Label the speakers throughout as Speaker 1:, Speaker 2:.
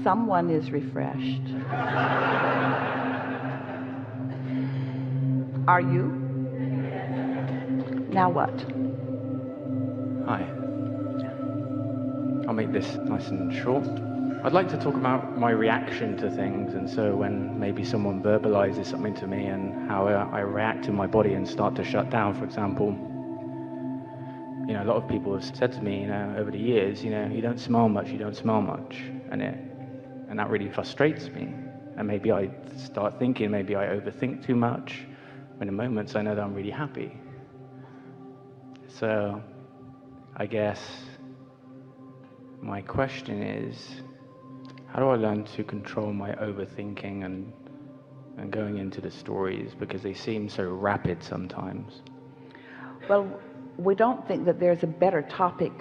Speaker 1: someone is refreshed. Are you? Now what?
Speaker 2: Hi. I'll make this nice and short. I'd like to talk about my reaction to things, and so when maybe someone verbalizes something to me and how I react in my body and start to shut down, for example. You know, a lot of people have said to me, over the years, you don't smile much, you don't smile much, and that really frustrates me. And maybe I start thinking, maybe I overthink too much, when in moments I know that I'm really happy. So, I guess my question is, how do I learn to control my overthinking and going into the stories, because they seem so rapid sometimes?
Speaker 1: Well, we don't think that there's a better topic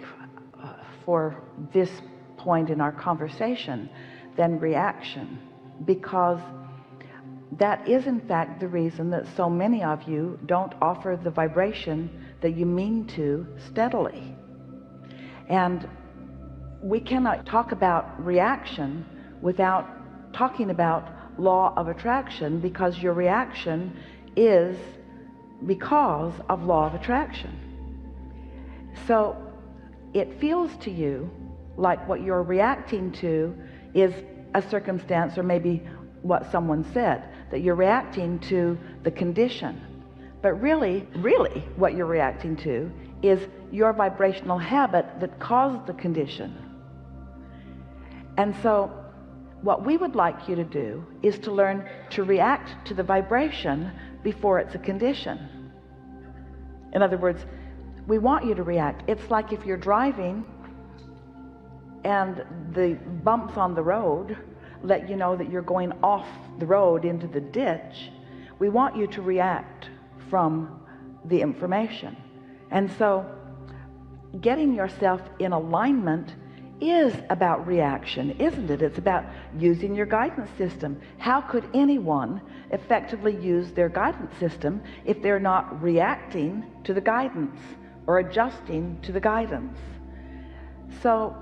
Speaker 1: for this point in our conversation than reaction, because that is in fact the reason that so many of you don't offer the vibration that you mean to steadily. And we cannot talk about reaction without talking about law of attraction, because your reaction is because of law of attraction. So it feels to you like what you're reacting to is a circumstance, or maybe what someone said, that you're reacting to the condition. But really what you're reacting to is your vibrational habit that caused the condition. And so what we would like you to do is to learn to react to the vibration before it's a condition. In other words, we want you to react. It's like if you're driving and the bumps on the road let you know that you're going off the road into the ditch. We want you to react from the information. And so getting yourself in alignment is about reaction, isn't it? It's about using your guidance system. How could anyone effectively use their guidance system if they're not reacting to the guidance or adjusting to the guidance? So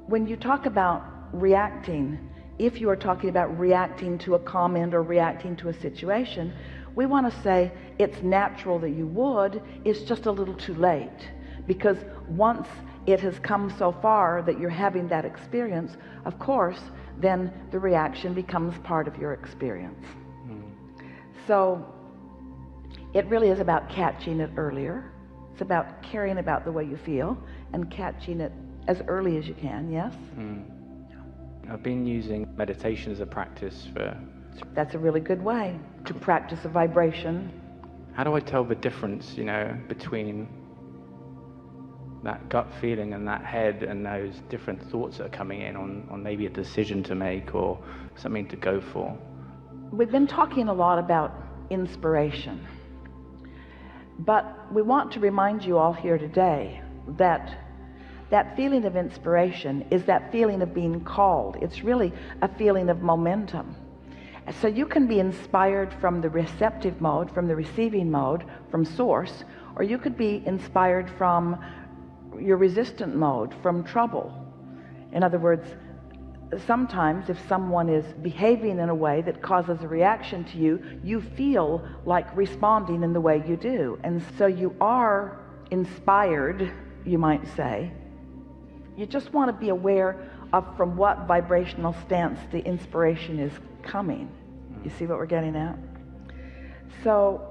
Speaker 1: when you talk about reacting, if you are talking about reacting to a comment or reacting to a situation, we want to say it's natural that you would, it's just a little too late. Because once it has come so far that you're having that experience, of course, then the reaction becomes part of your experience. So it really is about catching it earlier. It's about caring about the way you feel and catching it as early as you can, yes?
Speaker 2: I've been using meditation as a practice for...
Speaker 1: That's a really good way to practice a vibration.
Speaker 2: How do I tell the difference, between that gut feeling and that head and those different thoughts that are coming in on maybe a decision to make or something to go for?
Speaker 1: We've been talking a lot about inspiration, but we want to remind you all here today that that feeling of inspiration is that feeling of being called. It's really a feeling of momentum. So you can be inspired from the receptive mode, from the receiving mode, from source, or you could be inspired from your resistant mode, from trouble. In other words, sometimes if someone is behaving in a way that causes a reaction to you, you feel like responding in the way you do. And so you are inspired, you might say. You just want to be aware of from what vibrational stance the inspiration is coming. You see what we're getting at? So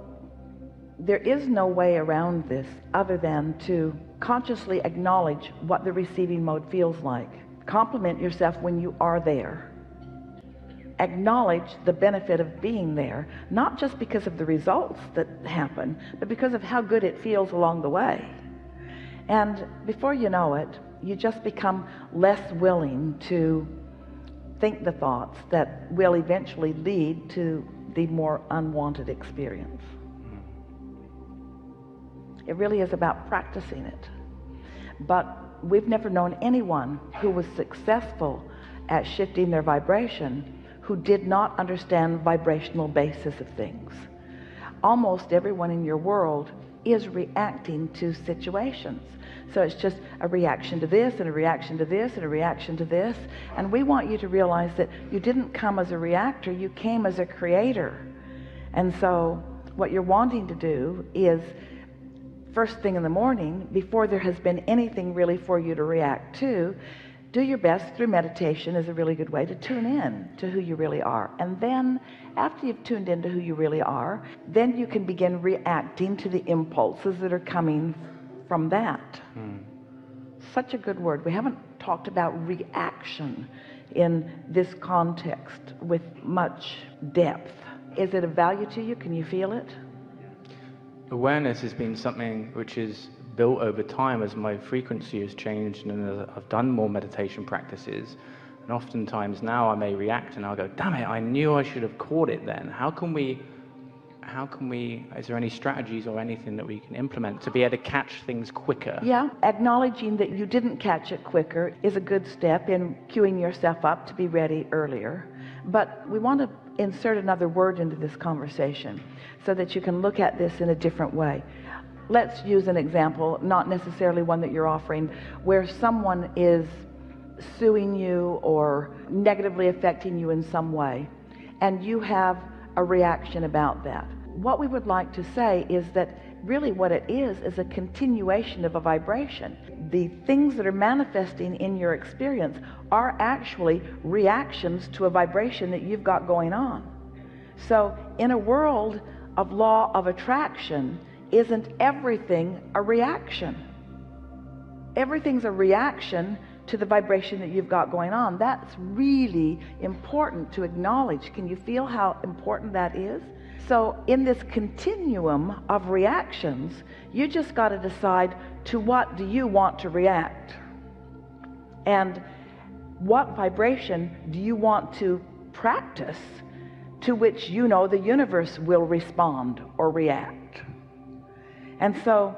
Speaker 1: there is no way around this other than to consciously acknowledge what the receiving mode feels like. Compliment yourself when you are there. Acknowledge the benefit of being there, not just because of the results that happen, but because of how good it feels along the way. And before you know it, you just become less willing to think the thoughts that will eventually lead to the more unwanted experience. It really is about practicing it. But we've never known anyone who was successful at shifting their vibration who did not understand vibrational basis of things. Almost everyone in your world is reacting to situations. So it's just a reaction to this and a reaction to this and a reaction to this. And we want you to realize that you didn't come as a reactor, you came as a creator. And so what you're wanting to do is, first thing in the morning, before there has been anything really for you to react to, do your best through meditation is a really good way to tune in to who you really are. And then after you've tuned into who you really are, then you can begin reacting to the impulses that are coming from that. Such a good word. We haven't talked about reaction in this context with much depth. Is it of value to you? Can you feel it?
Speaker 2: Awareness has been something which is built over time as my frequency has changed and I've done more meditation practices. And oftentimes now I may react and I'll go, damn it, I knew I should have caught it then. How can we, is there any strategies or anything that we can implement to be able to catch things quicker?
Speaker 1: Yeah, acknowledging that you didn't catch it quicker is a good step in queuing yourself up to be ready earlier. But we want to insert another word into this conversation so that you can look at this in a different way. Let's use an example, not necessarily one that you're offering, where someone is suing you or negatively affecting you in some way, and you have a reaction about that. What we would like to say is that really what it is a continuation of a vibration. The things that are manifesting in your experience are actually reactions to a vibration that you've got going on. So in a world of law of attraction, isn't everything a reaction? Everything's a reaction to the vibration that you've got going on. That's really important to acknowledge. Can you feel how important that is? So in this continuum of reactions, you just got to decide, to what do you want to react? And what vibration do you want to practice to which you know the universe will respond or react? And so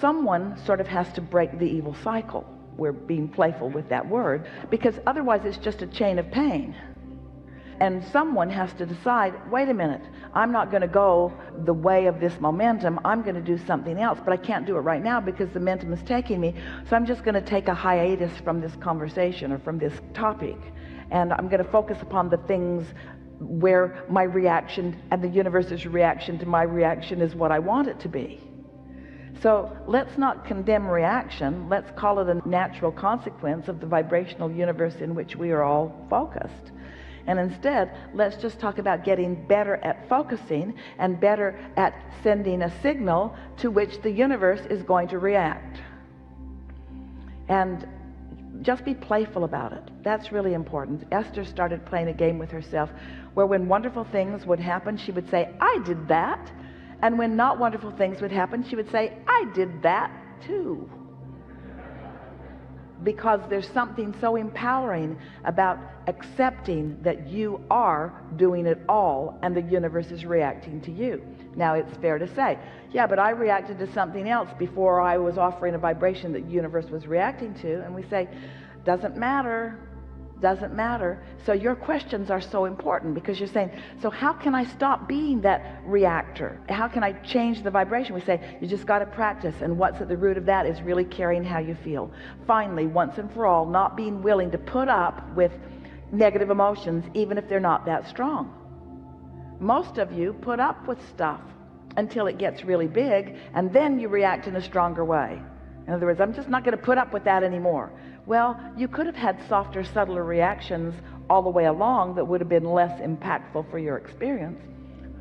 Speaker 1: someone sort of has to break the evil cycle. We're being playful with that word, because otherwise it's just a chain of pain. And someone has to decide, wait a minute, I'm not going to go the way of this momentum. I'm going to do something else, but I can't do it right now because the momentum is taking me. So I'm just going to take a hiatus from this conversation or from this topic. And I'm going to focus upon the things where my reaction and the universe's reaction to my reaction is what I want it to be. So let's not condemn reaction. Let's call it a natural consequence of the vibrational universe in which we are all focused. And instead, let's just talk about getting better at focusing and better at sending a signal to which the universe is going to react. And just be playful about it. That's really important. Esther started playing a game with herself where when wonderful things would happen, she would say, I did that. And when not wonderful things would happen, she would say, I did that too. Because there's something so empowering about accepting that you are doing it all and the universe is reacting to you. Now it's fair to say, yeah, but I reacted to something else before I was offering a vibration that the universe was reacting to. And we say, doesn't matter. Doesn't matter. So your questions are so important, because you're saying, so how can I stop being that reactor? How can I change the vibration? We say, you just got to practice. And what's at the root of that is really caring how you feel. Finally, once and for all, not being willing to put up with negative emotions, even if they're not that strong. Most of you put up with stuff until it gets really big, and then you react in a stronger way. In other words, I'm just not going to put up with that anymore. Well, you could have had softer, subtler reactions all the way along that would have been less impactful for your experience.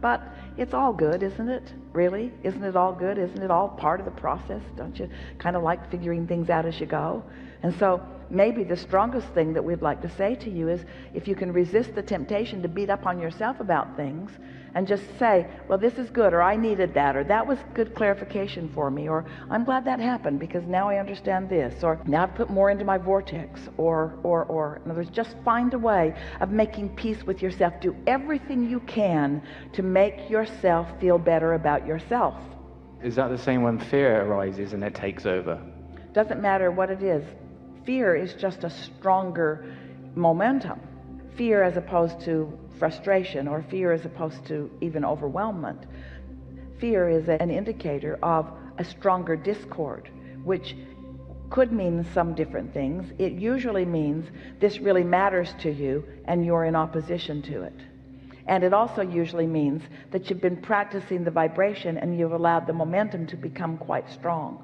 Speaker 1: But it's all good, isn't it? Really? Isn't it all good? Isn't it all part of the process? Don't you kind of like figuring things out as you go? And so maybe the strongest thing that we'd like to say to you is, if you can resist the temptation to beat up on yourself about things and just say, well, this is good, or I needed that, or that was good clarification for me, or I'm glad that happened because now I understand this, or now I've put more into my vortex, or. In other words, just find a way of making peace with yourself. Do everything you can to make yourself feel better about yourself.
Speaker 2: Is that the same when fear arises and it takes over?
Speaker 1: Doesn't matter what it is. Fear is just a stronger momentum. Fear as opposed to frustration, or fear as opposed to even overwhelmment. Fear is an indicator of a stronger discord, which could mean some different things. It usually means this really matters to you and you're in opposition to it. And it also usually means that you've been practicing the vibration and you've allowed the momentum to become quite strong.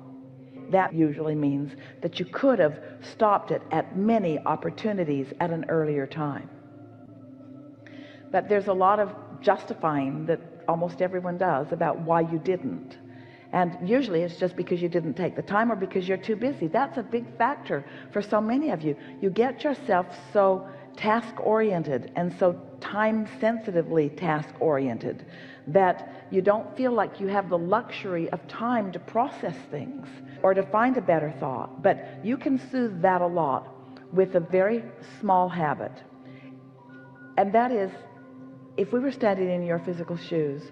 Speaker 1: That usually means that you could have stopped it at many opportunities at an earlier time. But there's a lot of justifying that almost everyone does about why you didn't. And usually it's just because you didn't take the time or because you're too busy. That's a big factor for so many of you. You get yourself so task-oriented and so time-sensitively task-oriented that you don't feel like you have the luxury of time to process things or to find a better thought. But you can soothe that a lot with a very small habit. And that is, if we were standing in your physical shoes,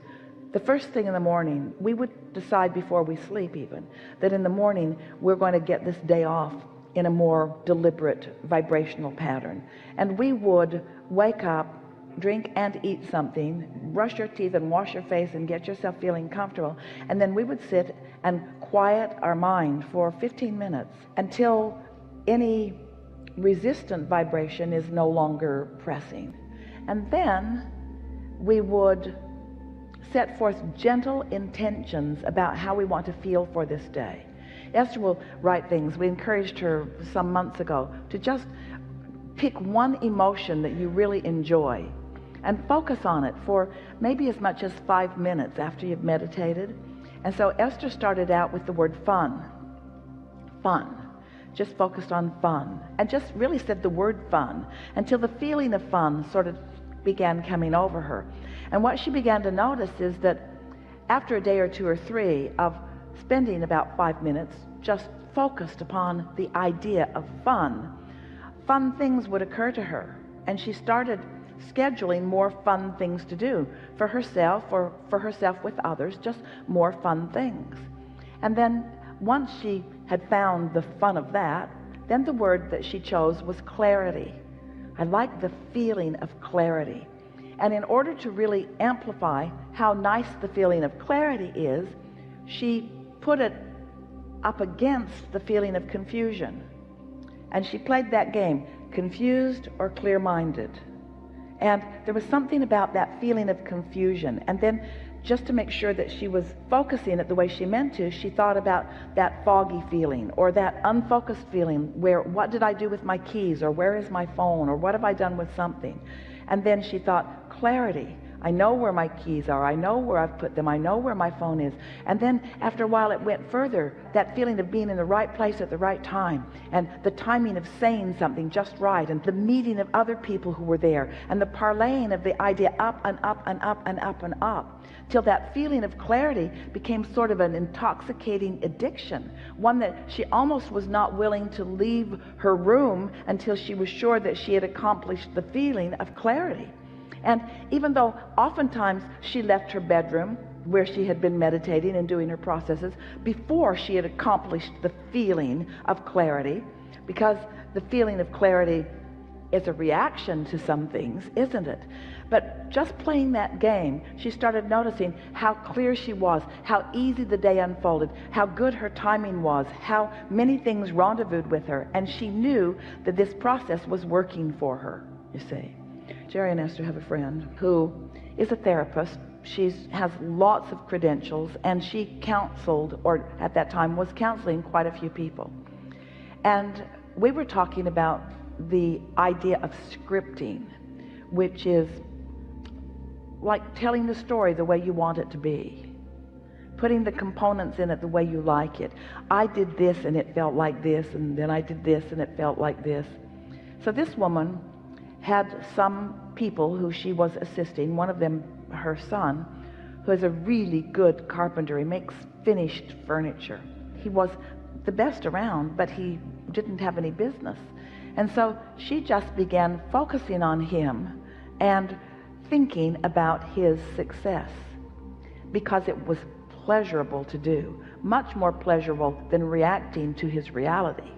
Speaker 1: the first thing in the morning, we would decide before we sleep even, that in the morning we're going to get this day off in a more deliberate vibrational pattern. And we would wake up, drink and eat something, brush your teeth and wash your face and get yourself feeling comfortable. And then we would sit and quiet our mind for 15 minutes until any resistant vibration is no longer pressing. And then we would set forth gentle intentions about how we want to feel for this day. Esther will write things. We encouraged her some months ago to just pick one emotion that you really enjoy and focus on it for maybe as much as 5 minutes after you've meditated. And so Esther started out with the word fun. Fun. Just focused on fun and just really said the word fun until the feeling of fun sort of began coming over her. And what she began to notice is that after a day or two or three of spending about 5 minutes just focused upon the idea of fun, fun things would occur to her, and she started scheduling more fun things to do for herself or for herself with others, just more fun things. And then once she had found the fun of that, then the word that she chose was clarity. I like the feeling of clarity. And in order to really amplify how nice the feeling of clarity is, she put it up against the feeling of confusion. And she played that game, confused or clear-minded. And there was something about that feeling of confusion. And then just to make sure that she was focusing it the way she meant to, she thought about that foggy feeling or that unfocused feeling where, what did I do with my keys, or where is my phone, or what have I done with something? And then she thought, clarity. I know where my keys are. I know where I've put them. I know where my phone is. And then after a while it went further, that feeling of being in the right place at the right time, and the timing of saying something just right, and the meeting of other people who were there, and the parlaying of the idea up and up and up and up and up, till that feeling of clarity became sort of an intoxicating addiction, one that she almost was not willing to leave her room until she was sure that she had accomplished the feeling of clarity. And even though oftentimes she left her bedroom where she had been meditating and doing her processes before she had accomplished the feeling of clarity, because the feeling of clarity is a reaction to some things, isn't it? But just playing that game, she started noticing how clear she was, how easy the day unfolded, how good her timing was, how many things rendezvoused with her, and she knew that this process was working for her, you see. Jerry and Esther have a friend who is a therapist. She has lots of credentials, and she counseled, or at that time was counseling, quite a few people. And we were talking about the idea of scripting, which is like telling the story the way you want it to be, putting the components in it the way you like it. I did this and it felt like this, and then I did this and it felt like this. So this woman had some people who she was assisting, one of them her son, who is a really good carpenter. He makes finished furniture. He was the best around, but he didn't have any business. And so she just began focusing on him and thinking about his success, because it was pleasurable to do, much more pleasurable than reacting to his reality.